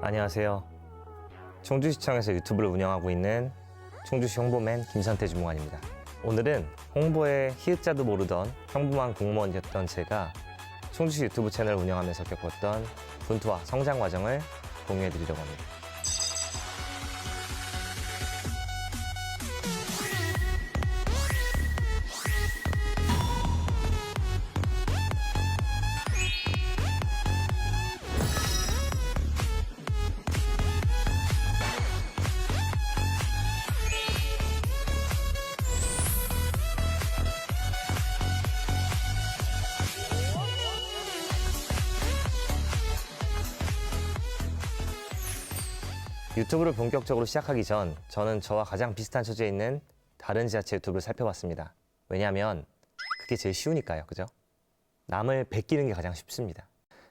안녕하세요. 청주시청에서 유튜브를 운영하고 있는 청주시 홍보맨 김선태 주무관입니다. 오늘은 홍보에 히읗자도 모르던 평범한 공무원이었던 제가 청주시 유튜브 채널을 운영하면서 겪었던 분투와 성장 과정을 공유해 드리려고 합니다. 유튜브를 본격적으로 시작하기 전 저는 저와 가장 비슷한 처지에 있는 다른 지자체 유튜브를 살펴봤습니다. 왜냐하면 그게 제일 쉬우니까요. 그죠? 남을 베끼는 게 가장 쉽습니다.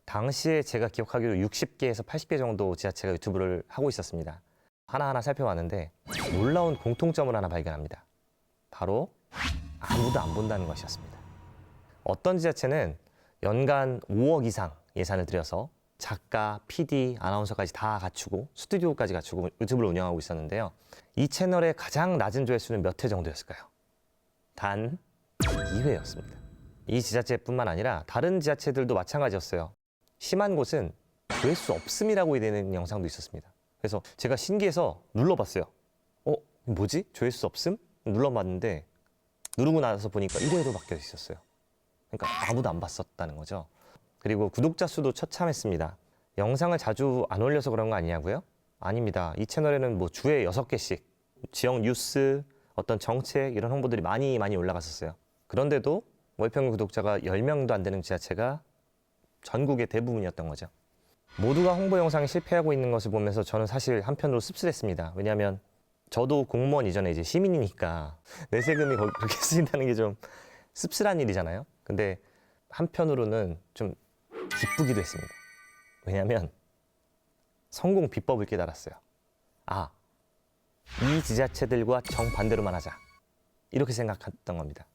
당시에 제가 기억하기로 60개에서 80개 정도 지자체가 유튜브를 하고 있었습니다. 하나하나 살펴봤는데 놀라운 공통점을 하나 발견합니다. 바로 아무도 안 본다는 것이었습니다. 어떤 지자체는 연간 5억 이상 예산을 들여서 작가, PD, 아나운서까지 다 갖추고 스튜디오까지 갖추고 유튜브를 운영하고 있었는데요. 이 채널의 가장 낮은 조회수는 몇 회 정도였을까요? 단 2회였습니다. 이 지자체뿐만 아니라 다른 지자체들도 마찬가지였어요. 심한 곳은 조회수 없음이라고 되는 영상도 있었습니다. 그래서 제가 신기해서 눌러봤어요. 뭐지? 조회수 없음? 눌러봤는데 누르고 나서 보니까 1회로 바뀌어 있었어요. 그러니까 아무도 안 봤었다는 거죠. 그리고 구독자 수도 처참했습니다. 영상을 자주 안 올려서 그런 거 아니냐고요? 아닙니다. 이 채널에는 뭐 주에 6개씩 지역 뉴스, 어떤 정책 이런 홍보들이 많이 올라갔었어요. 그런데도 월평균 구독자가 10명도 안 되는 지자체가 전국의 대부분이었던 거죠. 모두가 홍보 영상에 실패하고 있는 것을 보면서 저는 사실 한편으로 씁쓸했습니다. 왜냐하면 저도 공무원 이전에 이제 시민이니까 내 세금이 그렇게 쓰인다는 게 좀 씁쓸한 일이잖아요. 근데 한편으로는 좀 기쁘기도 했습니다. 왜냐하면 성공 비법을 깨달았어요. 이 지자체들과 정반대로만 하자. 이렇게 생각했던 겁니다.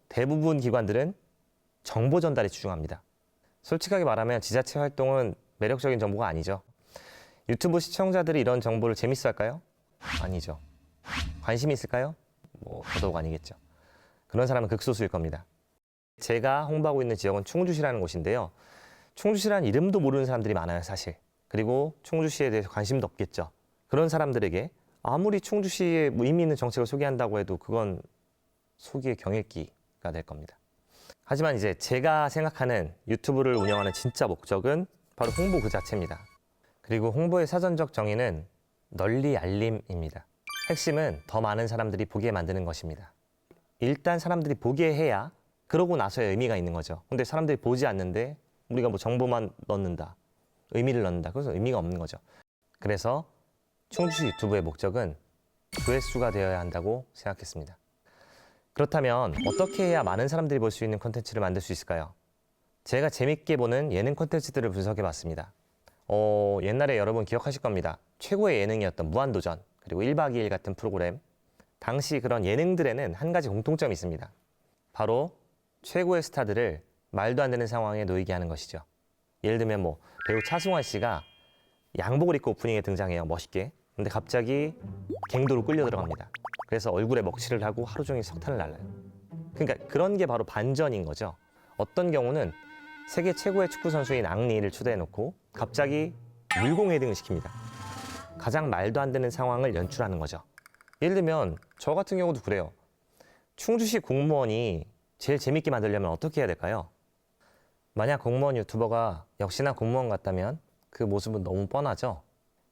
대부분 기관들은 정보 전달에 집중합니다. 솔직하게 말하면 지자체 활동은 매력적인 정보가 아니죠. 유튜브 시청자들이 이런 정보를 재밌어 할까요? 아니죠. 관심이 있을까요? 더더욱 아니겠죠. 그런 사람은 극소수일 겁니다. 제가 홍보하고 있는 지역은 충주시라는 곳인데요. 충주시라는 이름도 모르는 사람들이 많아요, 사실. 그리고 충주시에 대해서 관심도 없겠죠. 그런 사람들에게 아무리 충주시에 의미 있는 정책을 소개한다고 해도 그건 소기의 경읽기가 될 겁니다. 하지만 이제 제가 생각하는 유튜브를 운영하는 진짜 목적은 바로 홍보 그 자체입니다. 그리고 홍보의 사전적 정의는 널리 알림입니다. 핵심은 더 많은 사람들이 보게 만드는 것입니다. 일단 사람들이 보게 해야 그러고 나서야 의미가 있는 거죠. 근데 사람들이 보지 않는데 우리가 뭐 정보만 넣는다, 의미를 넣는다. 그래서 의미가 없는 거죠. 그래서 충주시 유튜브의 목적은 조회수가 되어야 한다고 생각했습니다. 그렇다면 어떻게 해야 많은 사람들이 볼 수 있는 콘텐츠를 만들 수 있을까요? 제가 재밌게 보는 예능 콘텐츠들을 분석해 봤습니다. 옛날에 여러분 기억하실 겁니다. 최고의 예능이었던 무한도전, 그리고 1박 2일 같은 프로그램. 당시 그런 예능들에는 한 가지 공통점이 있습니다. 바로 최고의 스타들을 말도 안 되는 상황에 놓이게 하는 것이죠. 예를 들면 배우 차승원 씨가 양복을 입고 오프닝에 등장해요. 멋있게. 근데 갑자기 갱도로 끌려 들어갑니다. 그래서 얼굴에 먹칠을 하고 하루 종일 석탄을 날라요. 그러니까 그런 게 바로 반전인 거죠. 어떤 경우는 세계 최고의 축구 선수인 앙리를 초대해 놓고 갑자기 물공 헤딩을 시킵니다. 가장 말도 안 되는 상황을 연출하는 거죠. 예를 들면 저 같은 경우도 그래요. 충주시 공무원이 제일 재밌게 만들려면 어떻게 해야 될까요? 만약 공무원 유튜버가 역시나 공무원 같다면 그 모습은 너무 뻔하죠.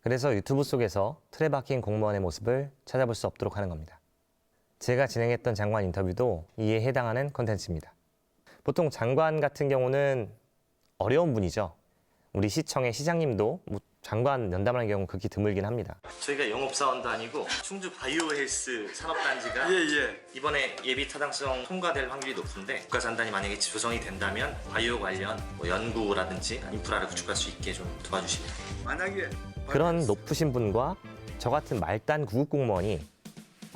그래서 유튜브 속에서 틀에 박힌 공무원의 모습을 찾아볼 수 없도록 하는 겁니다. 제가 진행했던 장관 인터뷰도 이에 해당하는 콘텐츠입니다. 보통 장관 같은 경우는 어려운 분이죠. 우리 시청의 시장님도 뭐 장관 면담하는 경우 극히 드물긴 합니다. 저희가 영업사원도 아니고 충주 바이오헬스 산업단지가 이번에 예비 타당성 통과될 확률이 높은데 국가전단이 만약에 조성이 된다면 바이오 관련 뭐 연구라든지 인프라를 구축할 수 있게 좀 도와주시면 만약에 그런 높으신 분과 저 같은 말단 구급 공무원이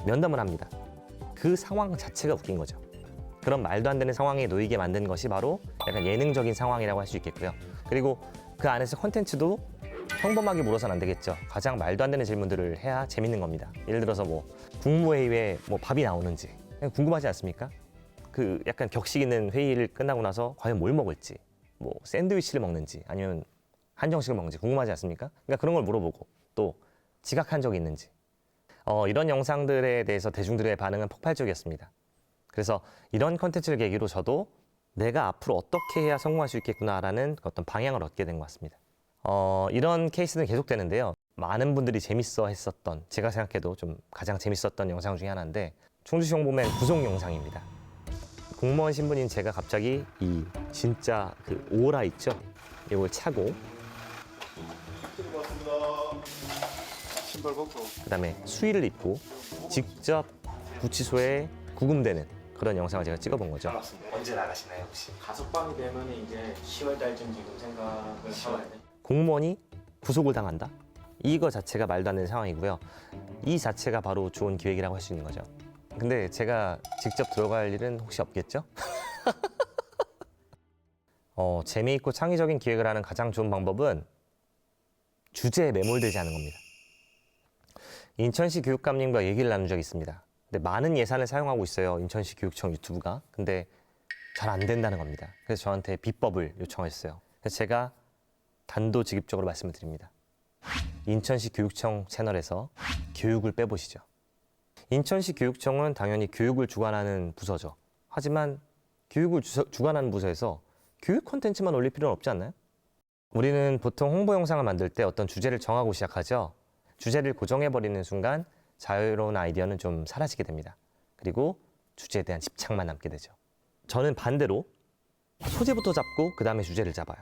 면담을 합니다. 그 상황 자체가 웃긴 거죠. 그런 말도 안 되는 상황에 놓이게 만든 것이 바로 약간 예능적인 상황이라고 할 수 있겠고요. 그리고 그 안에서 콘텐츠도 평범하게 물어서는 안 되겠죠. 가장 말도 안 되는 질문들을 해야 재밌는 겁니다. 예를 들어서 뭐 국무회의에 뭐 밥이 나오는지 궁금하지 않습니까? 그 약간 격식 있는 회의를 끝나고 나서 과연 뭘 먹을지, 뭐 샌드위치를 먹는지 아니면 한정식을 먹는지 궁금하지 않습니까? 그러니까 그런 걸 물어보고 또 지각한 적이 있는지 이런 영상들에 대해서 대중들의 반응은 폭발적이었습니다. 그래서 이런 콘텐츠를 계기로 저도 내가 앞으로 어떻게 해야 성공할 수 있겠구나라는 어떤 방향을 얻게 된 것 같습니다. 이런 케이스는 계속되는데요. 많은 분들이 재밌어 했었던, 제가 생각해도 좀 가장 재밌었던 영상 중에 하나인데 충주시 홍보맨 구속 영상입니다. 공무원 신분인 제가 갑자기 이 진짜 그 오라 있죠? 이걸 차고 신발 벗고 그다음에 수의를 입고 직접 구치소에 구금되는 그런 영상을 제가 찍어본 거죠. 언제 나가시나요 혹시? 가석방이 되면 이제 10월 달쯤 지금 생각을 하고 있는데 공무원이 구속을 당한다? 이거 자체가 말도 안 되는 상황이고요. 이 자체가 바로 좋은 기획이라고 할 수 있는 거죠. 근데 제가 직접 들어갈 일은 혹시 없겠죠? 재미있고 창의적인 기획을 하는 가장 좋은 방법은 주제에 매몰되지 않은 겁니다. 인천시 교육감님과 얘기를 나눈 적이 있습니다. 근데 많은 예산을 사용하고 있어요. 인천시 교육청 유튜브가. 근데 잘 안 된다는 겁니다. 그래서 저한테 비법을 요청했어요. 그래서 제가 단도직입적으로 말씀을 드립니다. 인천시 교육청 채널에서 교육을 빼보시죠. 인천시 교육청은 당연히 교육을 주관하는 부서죠. 하지만 교육을 주관하는 부서에서 교육 콘텐츠만 올릴 필요는 없지 않나요? 우리는 보통 홍보 영상을 만들 때 어떤 주제를 정하고 시작하죠. 주제를 고정해버리는 순간 자유로운 아이디어는 좀 사라지게 됩니다. 그리고 주제에 대한 집착만 남게 되죠. 저는 반대로 소재부터 잡고 그 다음에 주제를 잡아요.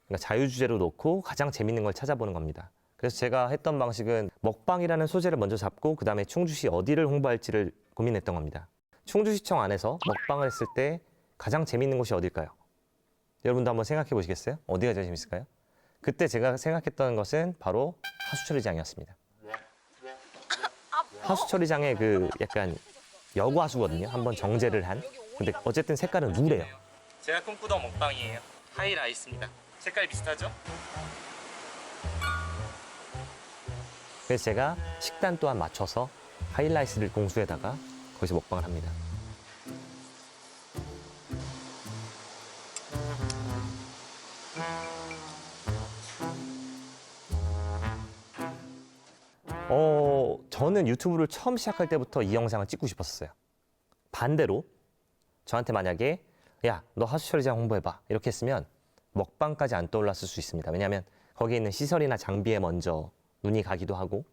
그러니까 자유주제로 놓고 가장 재밌는 걸 찾아보는 겁니다. 그래서 제가 했던 방식은 먹방이라는 소재를 먼저 잡고 그 다음에 충주시 어디를 홍보할지를 고민했던 겁니다. 충주시청 안에서 먹방을 했을 때 가장 재밌는 곳이 어딜까요? 여러분도 한번 생각해 보시겠어요? 어디가 제일 재밌을까요? 그때 제가 생각했던 것은 바로 하수처리장이었습니다. 하수처리장의 그 약간 여과수거든요. 한번 정제를 한. 근데 어쨌든 색깔은 누래요. 제가 꿈꾸던 먹방이에요. 하이라이스입니다. 색깔 비슷하죠? 그래서 제가 식단 또한 맞춰서 하이라이스를 공수에다가 거기서 먹방을 합니다. 저는 유튜브를 처음 시작할 때부터 이 영상을 찍고 싶었어요. 반대로 저한테 만약에 야, 너 하수처리장 홍보해봐 이렇게 했으면 먹방까지 안 떠올랐을 수 있습니다. 왜냐하면 거기에 있는 시설이나 장비에 먼저 눈이 가기도 하고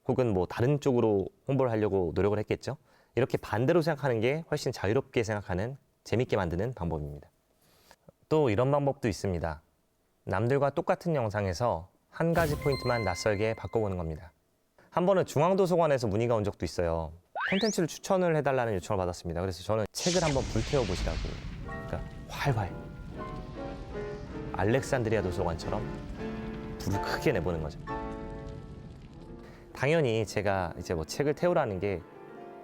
혹은 뭐 다른 쪽으로 홍보를 하려고 노력을 했겠죠. 이렇게 반대로 생각하는 게 훨씬 자유롭게 생각하는, 재밌게 만드는 방법입니다. 또 이런 방법도 있습니다. 남들과 똑같은 영상에서 한 가지 포인트만 낯설게 바꿔보는 겁니다. 한 번은 중앙도서관에서 문의가 온 적도 있어요. 콘텐츠를 추천을 해달라는 요청을 받았습니다. 그래서 저는 책을 한번 불태워보시라고. 그러니까 활활. 알렉산드리아 도서관처럼 불을 크게 내보는 거죠. 당연히 제가 이제 뭐 책을 태우라는 게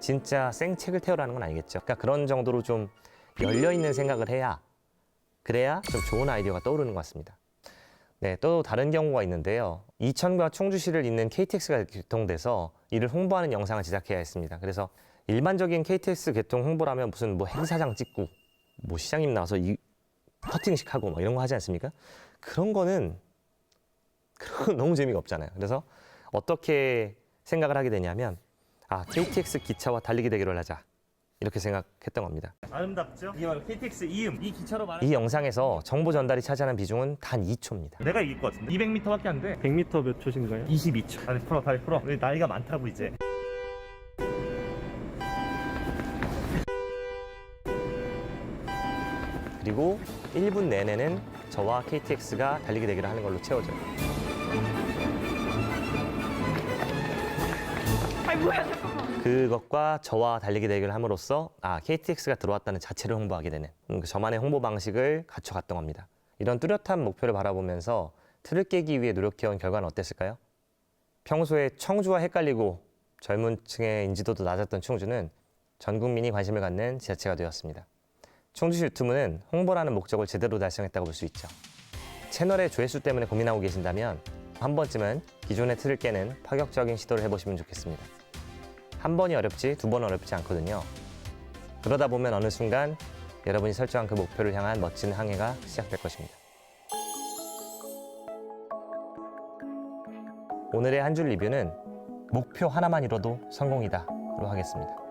진짜 생책을 태우라는 건 아니겠죠. 그러니까 그런 정도로 좀 열려있는 생각을 해야, 그래야 좀 좋은 아이디어가 떠오르는 것 같습니다. 네, 또 다른 경우가 있는데요. 이천과 충주시를 잇는 KTX가 개통돼서 이를 홍보하는 영상을 제작해야 했습니다. 그래서 일반적인 KTX 개통 홍보라면 무슨 뭐 행사장 찍고 뭐 시장님 나와서 커팅식 하고 막 이런 거 하지 않습니까? 그런 거는 너무 재미가 없잖아요. 그래서 어떻게 생각을 하게 되냐면 KTX 기차와 달리기 대결을 하자. 이렇게 생각했던 겁니다. 아름답죠? 이게 바로 KTX 이음. 이 기차로 말하는 이 영상에서 정보 전달이 차지하는 비중은 단 2초입니다. 내가 이길 것 같은데 200m밖에 안 돼. 100m 몇 초신가요? 22초. 다리 풀어 다리 풀어. 우리 나이가 많다고 이제. 그리고 1분 내내는 저와 KTX가 달리기 대결을 하는 걸로 채워져요. 아니 뭐야 잠깐만. 그것과 저와 달리기 대결을 함으로써 KTX가 들어왔다는 자체를 홍보하게 되는 저만의 홍보 방식을 갖춰갔던 겁니다. 이런 뚜렷한 목표를 바라보면서 틀을 깨기 위해 노력해온 결과는 어땠을까요? 평소에 청주와 헷갈리고 젊은 층의 인지도도 낮았던 충주는 전 국민이 관심을 갖는 지자체가 되었습니다. 충주시 유튜브는 홍보라는 목적을 제대로 달성했다고 볼 수 있죠. 채널의 조회수 때문에 고민하고 계신다면 한 번쯤은 기존의 틀을 깨는 파격적인 시도를 해보시면 좋겠습니다. 한 번이 어렵지 두 번은 어렵지 않거든요. 그러다 보면 어느 순간 여러분이 설정한 그 목표를 향한 멋진 항해가 시작될 것입니다. 오늘의 한 줄 리뷰는 목표 하나만 이뤄도 성공이다로 하겠습니다.